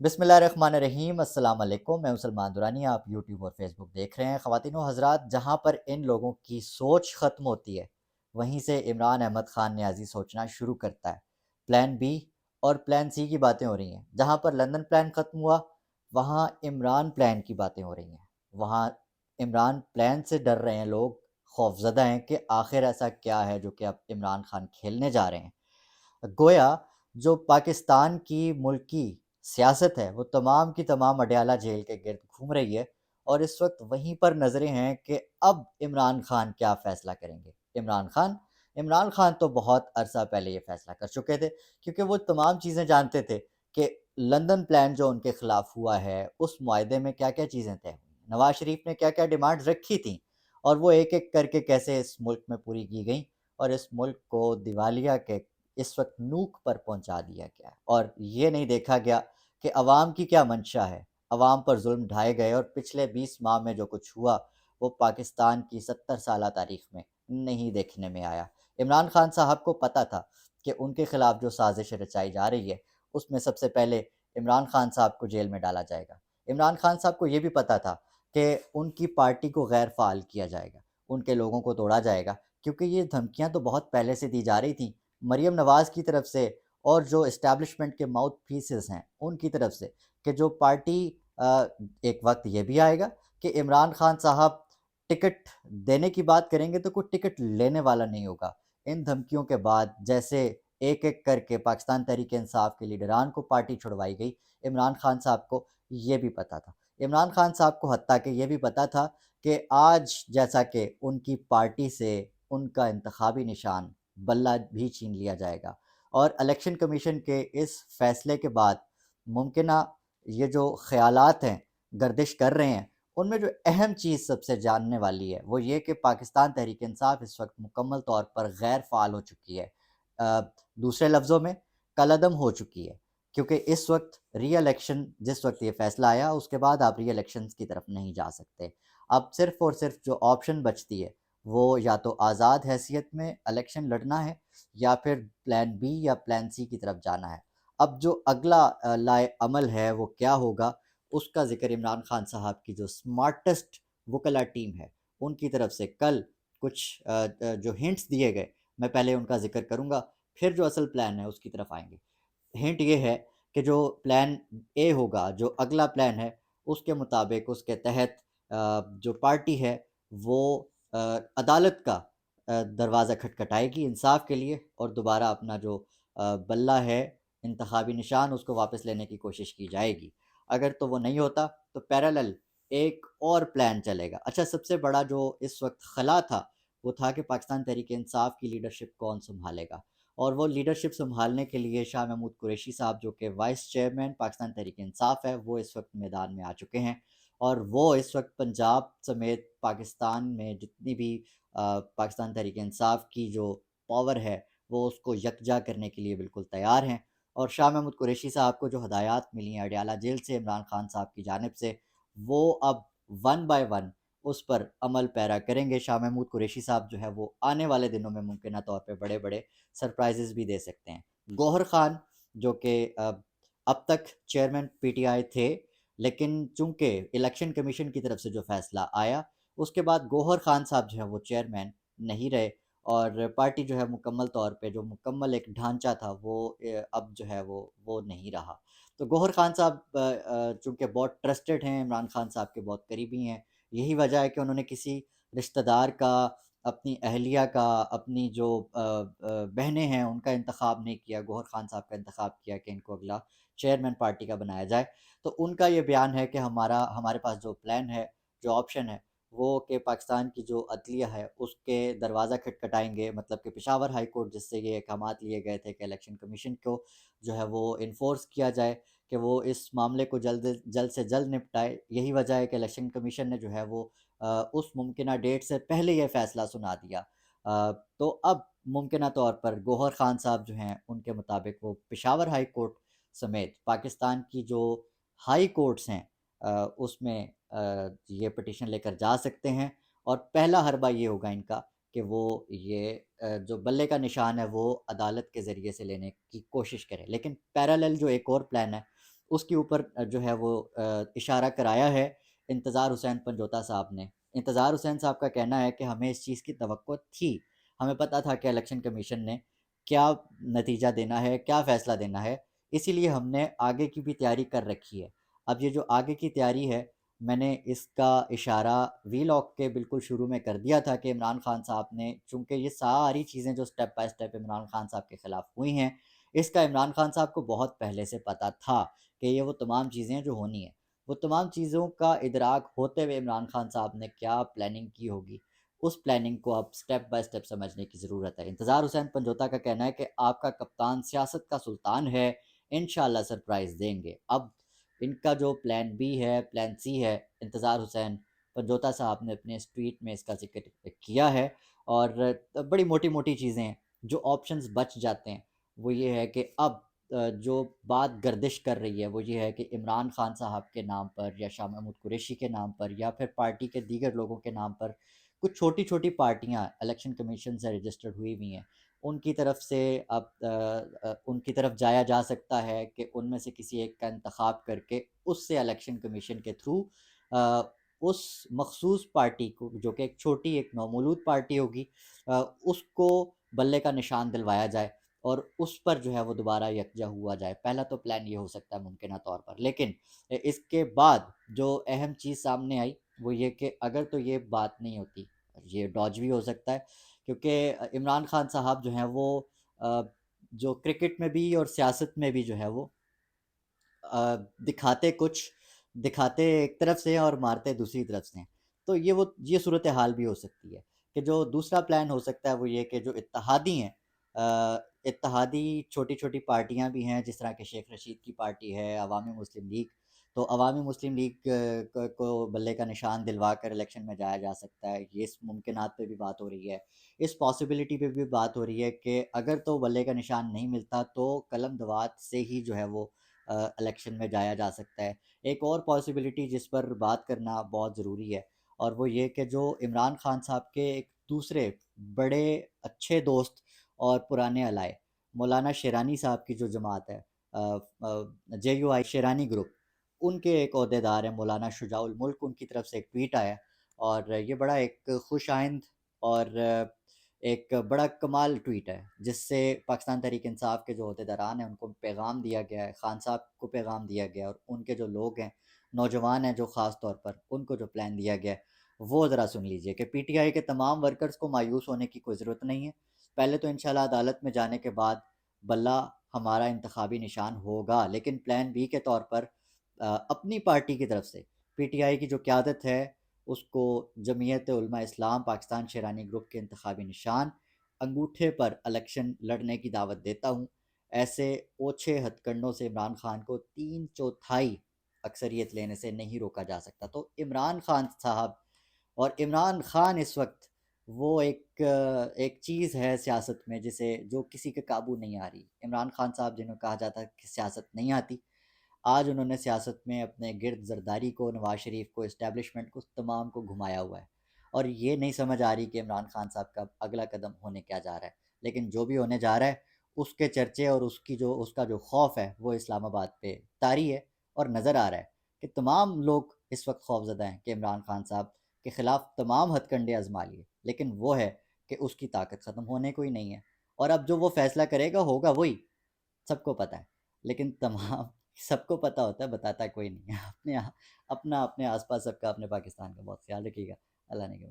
بسم اللہ الرحمن الرحیم، السلام علیکم، میں سلمان دورانی، آپ یوٹیوب اور فیس بک دیکھ رہے ہیں۔ خواتین و حضرات، جہاں پر ان لوگوں کی سوچ ختم ہوتی ہے وہیں سے عمران احمد خان نیازی سوچنا شروع کرتا ہے۔ پلان بی اور پلان سی کی باتیں ہو رہی ہیں۔ جہاں پر لندن پلان ختم ہوا وہاں عمران پلان کی باتیں ہو رہی ہیں۔ وہاں عمران پلان سے ڈر رہے ہیں لوگ، خوفزدہ ہیں کہ آخر ایسا کیا ہے جو کہ اب عمران خان کھیلنے جا رہے ہیں۔ گویا جو پاکستان کی ملکی سیاست ہے وہ تمام کی تمام اڈیالہ جیل کے گرد گھوم رہی ہے، اور اس وقت وہیں پر نظریں ہیں کہ اب عمران خان کیا فیصلہ کریں گے۔ عمران خان تو بہت عرصہ پہلے یہ فیصلہ کر چکے تھے، کیونکہ وہ تمام چیزیں جانتے تھے کہ لندن پلان جو ان کے خلاف ہوا ہے اس معاہدے میں کیا کیا چیزیں طے ہوئی، نواز شریف نے کیا کیا ڈیمانڈ رکھی تھیں، اور وہ ایک ایک کر کے کیسے اس ملک میں پوری کی گئیں، اور اس ملک کو دیوالیہ کے اس وقت نوک پر پہنچا دیا گیا ہے۔ اور یہ نہیں دیکھا گیا کہ عوام کی کیا منشا ہے۔ عوام پر ظلم ڈھائے گئے، اور پچھلے 20 ماہ میں جو کچھ ہوا وہ پاکستان کی 70 سالہ تاریخ میں نہیں دیکھنے میں آیا۔ عمران خان صاحب کو پتہ تھا کہ ان کے خلاف جو سازش رچائی جا رہی ہے اس میں سب سے پہلے عمران خان صاحب کو جیل میں ڈالا جائے گا۔ عمران خان صاحب کو یہ بھی پتہ تھا کہ ان کی پارٹی کو غیر فعال کیا جائے گا، ان کے لوگوں کو توڑا جائے گا، کیونکہ یہ دھمکیاں تو بہت پہلے سے دی جا رہی تھیں، مریم نواز کی طرف سے اور جو اسٹیبلشمنٹ کے ماؤتھ پیسز ہیں ان کی طرف سے، کہ جو پارٹی ایک وقت یہ بھی آئے گا کہ عمران خان صاحب ٹکٹ دینے کی بات کریں گے تو کوئی ٹکٹ لینے والا نہیں ہوگا۔ ان دھمکیوں کے بعد جیسے ایک ایک کر کے پاکستان تحریک انصاف کے لیڈران کو پارٹی چھڑوائی گئی، عمران خان صاحب کو یہ بھی پتہ تھا۔ عمران خان صاحب کو حتیٰ کہ یہ بھی پتہ تھا کہ آج جیسا کہ ان کی پارٹی سے ان کا انتخابی نشان بلہ بھی چھین لیا جائے گا، اور الیکشن کمیشن کے اس فیصلے کے بعد ممکنہ یہ جو خیالات ہیں گردش کر رہے ہیں، ان میں جو اہم چیز سب سے جاننے والی ہے وہ یہ کہ پاکستان تحریک انصاف اس وقت مکمل طور پر غیر فعال ہو چکی ہے، دوسرے لفظوں میں کالعدم ہو چکی ہے، کیونکہ اس وقت ری الیکشن، جس وقت یہ فیصلہ آیا اس کے بعد آپ ری الیکشنز کی طرف نہیں جا سکتے۔ اب صرف اور صرف جو آپشن بچتی ہے وہ یا تو آزاد حیثیت میں الیکشن لڑنا ہے، یا پھر پلان بی یا پلان سی کی طرف جانا ہے۔ اب جو اگلا لائے عمل ہے وہ کیا ہوگا، اس کا ذکر عمران خان صاحب کی جو سمارٹسٹ وکلا ٹیم ہے ان کی طرف سے کل کچھ جو ہنٹس دیے گئے، میں پہلے ان کا ذکر کروں گا، پھر جو اصل پلان ہے اس کی طرف آئیں گے۔ ہنٹ یہ ہے کہ جو پلان اے ہوگا، جو اگلا پلان ہے، اس کے مطابق اس کے تحت جو پارٹی ہے وہ عدالت کا دروازہ کھٹکھٹائے گی انصاف کے لیے، اور دوبارہ اپنا جو بلہ ہے انتخابی نشان اس کو واپس لینے کی کوشش کی جائے گی۔ اگر تو وہ نہیں ہوتا تو پیرالل ایک اور پلان چلے گا۔ اچھا، سب سے بڑا جو اس وقت خلا تھا وہ تھا کہ پاکستان تحریک انصاف کی لیڈرشپ کون سنبھالے گا، اور وہ لیڈرشپ سنبھالنے کے لیے شاہ محمود قریشی صاحب جو کہ وائس چیئرمین پاکستان تحریک انصاف ہے وہ اس وقت میدان میں آ چکے ہیں، اور وہ اس وقت پنجاب سمیت پاکستان میں جتنی بھی پاکستان تحریک انصاف کی جو پاور ہے وہ اس کو یکجا کرنے کے لیے بالکل تیار ہیں۔ اور شاہ محمود قریشی صاحب کو جو ہدایات ملی ہیں اڈیالہ جیل سے عمران خان صاحب کی جانب سے، وہ اب ون بائی ون اس پر عمل پیرا کریں گے۔ شاہ محمود قریشی صاحب جو ہے وہ آنے والے دنوں میں ممکنہ طور پہ بڑے بڑے سرپرائزز بھی دے سکتے ہیں۔ گوہر خان جو کہ اب تک چیئرمین پی ٹی آئی تھے، لیکن چونکہ الیکشن کمیشن کی طرف سے جو فیصلہ آیا اس کے بعد گوہر خان صاحب جو ہے وہ چیئرمین نہیں رہے، اور پارٹی جو ہے مکمل طور پہ جو مکمل ایک ڈھانچہ تھا وہ اب جو ہے وہ نہیں رہا۔ تو گوہر خان صاحب چونکہ بہت ٹرسٹڈ ہیں، عمران خان صاحب کے بہت قریبی ہیں، یہی وجہ ہے کہ انہوں نے کسی رشتہ دار کا، اپنی اہلیہ کا، اپنی جو بہنیں ہیں ان کا انتخاب نہیں کیا، گوہر خان صاحب کا انتخاب کیا کہ ان کو اگلا چیئرمین پارٹی کا بنایا جائے۔ تو ان کا یہ بیان ہے کہ ہمارے پاس جو پلان ہے، جو آپشن ہے، وہ کہ پاکستان کی جو عدلیہ ہے اس کے دروازہ کھٹکھٹائیں گے، مطلب کہ پشاور ہائی کورٹ جس سے یہ احکامات لیے گئے تھے کہ الیکشن کمیشن کو جو ہے وہ انفورس کیا جائے کہ وہ اس معاملے کو جلد سے جلد نپٹائے۔ یہی وجہ ہے کہ الیکشن کمیشن نے جو ہے وہ اس ممکنہ ڈیٹ سے پہلے یہ فیصلہ سنا دیا۔ تو اب ممکنہ طور پر گوہر خان صاحب جو ہیں ان کے مطابق وہ پشاور ہائی کورٹ سمیت پاکستان کی جو ہائی کورٹس ہیں اس میں یہ پٹیشن لے کر جا سکتے ہیں، اور پہلا حربہ یہ ہوگا ان کا کہ وہ یہ جو بلے کا نشان ہے وہ عدالت کے ذریعے سے لینے کی کوشش کریں۔ لیکن پیرالل جو ایک اور پلان ہے اس کے اوپر جو ہے وہ اشارہ کرایا ہے انتظار حسین پنجوتا صاحب نے۔ انتظار حسین صاحب کا کہنا ہے کہ ہمیں اس چیز کی توقع تھی، ہمیں پتہ تھا کہ الیکشن کمیشن نے کیا نتیجہ دینا ہے، کیا فیصلہ دینا ہے، اسی لیے ہم نے آگے کی بھی تیاری کر رکھی ہے۔ اب یہ جو آگے کی تیاری ہے، میں نے اس کا اشارہ وی لاک کے بالکل شروع میں کر دیا تھا کہ عمران خان صاحب نے، چونکہ یہ ساری چیزیں جو step by step Imran Khan صاحب کے خلاف ہوئی ہیں، اس کا عمران خان صاحب کو بہت پہلے سے پتہ تھا کہ یہ وہ تمام چیزیں جو ہونی ہیں، وہ تمام چیزوں کا ادراک ہوتے ہوئے عمران خان صاحب نے کیا پلاننگ کی ہوگی، اس پلاننگ کو اب سٹیپ بائی سٹیپ سمجھنے کی ضرورت ہے۔ انتظار حسین پنجوتا کا کہنا ہے کہ آپ کا کپتان سیاست کا سلطان ہے، انشاءاللہ سرپرائز دیں گے۔ اب ان کا جو پلان بی ہے، پلان سی ہے، انتظار حسین پنجوتا صاحب نے اپنے اس ٹویٹ میں اس کا ذکر کیا ہے، اور بڑی موٹی موٹی چیزیں ہیں جو آپشنز بچ جاتے ہیں۔ وہ یہ ہے کہ اب جو بات گردش کر رہی ہے وہ یہ ہے کہ عمران خان صاحب کے نام پر یا شاہ محمود قریشی کے نام پر یا پھر پارٹی کے دیگر لوگوں کے نام پر کچھ چھوٹی چھوٹی پارٹیاں الیکشن کمیشن سے رجسٹرڈ ہوئی ہوئی ہیں، ان کی طرف سے اب ان کی طرف جایا جا سکتا ہے کہ ان میں سے کسی ایک کا انتخاب کر کے اس سے الیکشن کمیشن کے تھرو اس مخصوص پارٹی کو، جو کہ ایک چھوٹی ایک نومولود پارٹی ہوگی، اس کو بلے کا نشان دلوایا جائے اور اس پر جو ہے وہ دوبارہ یکجا ہوا جائے۔ پہلا تو پلان یہ ہو سکتا ہے ممکنہ طور پر، لیکن اس کے بعد جو اہم چیز سامنے آئی وہ یہ کہ اگر تو یہ بات نہیں ہوتی، یہ ڈاج بھی ہو سکتا ہے، کیونکہ عمران خان صاحب جو ہیں وہ جو کرکٹ میں بھی اور سیاست میں بھی جو ہے وہ دکھاتے کچھ، دکھاتے ایک طرف سے ہیں اور مارتے دوسری طرف سے ہیں، تو یہ صورتحال بھی ہو سکتی ہے کہ جو دوسرا پلان ہو سکتا ہے وہ یہ کہ جو اتحادی ہیں، اتحادی چھوٹی چھوٹی پارٹیاں بھی ہیں، جس طرح کہ شیخ رشید کی پارٹی ہے، عوامی مسلم لیگ، تو عوامی مسلم لیگ کو بلے کا نشان دلوا کر الیکشن میں جایا جا سکتا ہے۔ یہ اس ممکنات پہ بھی بات ہو رہی ہے، اس پاسبلٹی پہ بھی بات ہو رہی ہے کہ اگر تو بلے کا نشان نہیں ملتا تو قلم دوات سے ہی جو ہے وہ الیکشن میں جایا جا سکتا ہے۔ ایک اور پاسبلٹی جس پر بات کرنا بہت ضروری ہے، اور وہ یہ کہ جو عمران خان صاحب کے ایک دوسرے بڑے اچھے دوست اور پرانے الائے مولانا شیرانی صاحب کی جو جماعت ہے، جے یو آئی شیرانی گروپ، ان کے ایک عہدیدار ہیں مولانا شجاع الملک، ان کی طرف سے ایک ٹویٹ آیا، اور یہ بڑا ایک خوش آئند اور ایک بڑا کمال ٹویٹ ہے، جس سے پاکستان تحریک انصاف کے جو عہدیداران ہیں ان کو پیغام دیا گیا ہے، خان صاحب کو پیغام دیا گیا ہے، اور ان کے جو لوگ ہیں، نوجوان ہیں جو خاص طور پر، ان کو جو پلان دیا گیا ہے وہ ذرا سن لیجئے کہ پی ٹی آئی کے تمام ورکرز کو مایوس ہونے کی کوئی ضرورت نہیں ہے۔ پہلے تو انشاءاللہ عدالت میں جانے کے بعد بلہ ہمارا انتخابی نشان ہوگا، لیکن پلان بی کے طور پر اپنی پارٹی کی طرف سے پی ٹی آئی کی جو قیادت ہے اس کو جمعیت علماء اسلام پاکستان شیرانی گروپ کے انتخابی نشان انگوٹھے پر الیکشن لڑنے کی دعوت دیتا ہوں۔ ایسے اوچھے ہتھ کنڈوں سے عمران خان کو 3/4 اکثریت لینے سے نہیں روکا جا سکتا۔ تو عمران خان صاحب اور عمران خان اس وقت وہ ایک چیز ہے سیاست میں جسے جو کسی کے قابو نہیں آ رہی۔ عمران خان صاحب جنہوں کہا جاتا ہے کہ سیاست نہیں آتی، آج انہوں نے سیاست میں اپنے گرد زرداری کو، نواز شریف کو، اسٹیبلشمنٹ کو، تمام کو گھمایا ہوا ہے، اور یہ نہیں سمجھ آ رہی کہ عمران خان صاحب کا اگلا قدم ہونے کیا جا رہا ہے۔ لیکن جو بھی ہونے جا رہا ہے اس کے چرچے اور اس کا جو خوف ہے وہ اسلام آباد پہ طاری ہے، اور نظر آ رہا ہے کہ تمام لوگ اس وقت خوف زدہ ہیں کہ عمران خان صاحب کے خلاف تمام ہتھ کنڈے آزما لیے، لیکن وہ ہے کہ اس کی طاقت ختم ہونے کو ہی نہیں ہے، اور اب جو وہ فیصلہ کرے گا ہوگا وہی، سب کو پتہ ہے، لیکن تمام سب کو پتہ ہوتا ہے، بتاتا کوئی نہیں ہے۔ اپنے آس پاس سب کا، اپنے پاکستان کا بہت خیال رکھیے گا۔ اللہ نے کے